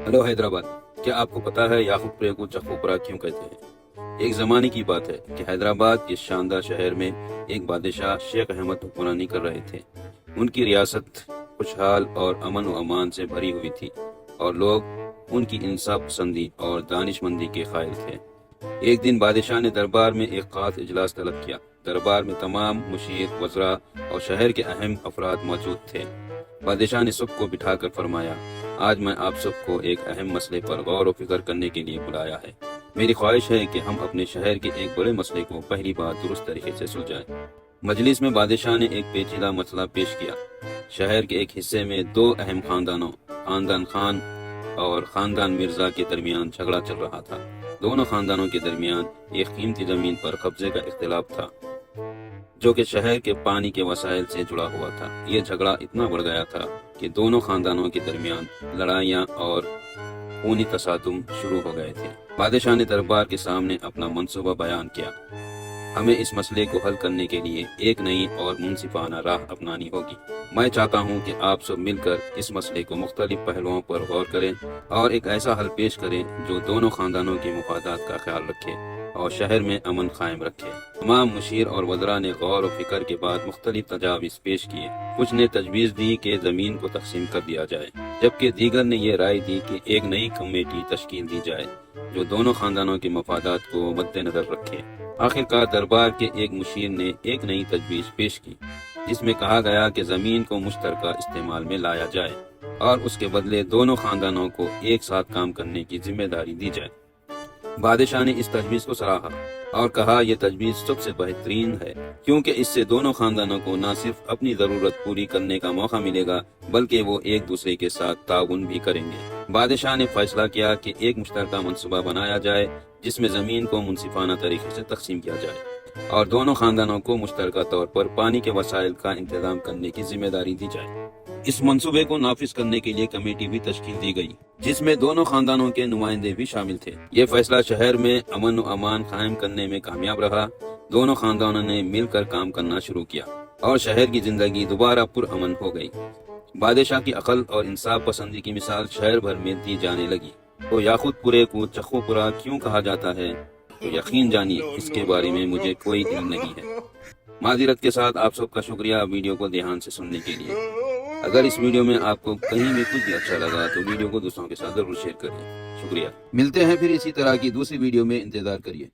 Hello Hyderabad. क्या आपको पता है याकूबपुरे को चखोपुरा क्यों कहते हैं? एक जमाने की बात है कि हैदराबाद के शानदार शहर में एक बादशाह शेख अहमद हुक्मरानी कर रहे थे। उनकी रियासत खुशहाल और अमन व अमान से भरी हुई थी और लोग उनकी इंसाफ पसंदी और दानिशमंदी के कायल थे। एक दिन बादशाह ने दरबार में एक खास इजलास तलब किया। दरबार में तमाम मुशीर, वज़रा और शहर के अहम अफराद मौजूद थे। बादशाह ने सबको बिठाकर फरमाया, आज मैं आप सबको एक अहम मसले पर गौर व फिक्र करने के लिए बुलाया है। मेरी ख्वाहिश है कि हम अपने शहर के एक बड़े मसले को पहली बार दुरुस्त तरीके से सुलझाएं। मजलिस में बादशाह ने एक पेचीदा मसला पेश किया। शहर के एक हिस्से में दो अहम खानदानों, खानदान खान और खानदान मिर्जा के दरमियान झगड़ा चल रहा था। दोनों खानदानों के दरमियान एक कीमती जमीन पर कब्जे का इख्तिलाफ था, जो कि शहर के पानी के वसाइल से जुड़ा हुआ था। ये झगड़ा इतना बढ़ गया था कि दोनों खानदानों के दरमियान लड़ाइयाँ और खूनी तसादुम शुरू हो गए थे। बादशाह ने दरबार के सामने अपना मंसूबा बयान किया। हमें इस मसले को हल करने के लिए एक नई और मुनसिफाना राह अपनानी होगी। मैं चाहता हूँ कि आप सब मिलकर इस मसले को मुख्तलिफ पहलुओं पर गौर करें और एक ऐसा हल पेश करें जो दोनों खानदानों के मफादात का ख्याल रखे और शहर में अमन कायम रखे। तमाम मुशीर और वज़रा ने गौर और फिक्र के बाद मुख्तलिफ तजावीज़ पेश किए। कुछ ने तजवीज़ दी कि ज़मीन को तकसीम कर दिया जाए, जबकि दीगर ने यह राय दी कि एक नई कमेटी तश्कील दी जाए जो दोनों खानदानों के मफादात को मद्देनजर रखे। आखिरकार दरबार के एक मुशीर ने एक नई तजवीज़ पेश की, जिसमें कहा गया कि ज़मीन को मुश्तरका इस्तेमाल में लाया जाए और उसके बदले दोनों खानदानों को एक साथ काम करने की जिम्मेदारी दी जाए। बादशाह ने इस तजवीज़ को सराहा और कहा, यह तजवीज़ सबसे बेहतरीन है, क्योंकि इससे दोनों खानदानों को न सिर्फ अपनी ज़रूरत पूरी करने का मौका मिलेगा, बल्कि वो एक दूसरे के साथ ताउन भी करेंगे। बादशाह ने फैसला किया कि एक मुश्तरका मंसूबा बनाया जाए जिसमें ज़मीन को मुनसिफाना तरीके से तकसीम किया जाए और दोनों खानदानों को मुश्तरका तौर पर पानी के वसाइल का इंतजाम करने की जिम्मेदारी दी जाए। इस मंसूबे को नाफिज करने के लिए कमेटी भी तश्कील दी गई, जिसमें दोनों खानदानों के नुमाइंदे भी शामिल थे। ये फैसला शहर में अमन व अमान कायम करने में कामयाब रहा। दोनों खानदानों ने मिलकर काम करना शुरू किया और शहर की जिंदगी दोबारा पुरअमन हो गई। बादशाह की अकल और इंसाफ पसंदी की मिसाल शहर भर में दी जाने लगी। तो याकूबपुरे को चखोपुरा क्यों कहा जाता है? तो यकीन जानिए, इसके बारे में मुझे कोई इल्म नहीं है। माजिरत के साथ आप सबका शुक्रिया वीडियो को ध्यान से सुनने के लिए। अगर इस वीडियो में आपको कहीं भी कुछ भी अच्छा लगा तो वीडियो को दूसरों के साथ जरूर शेयर करिए। शुक्रिया। मिलते हैं फिर इसी तरह की दूसरी वीडियो में, इंतजार करिए।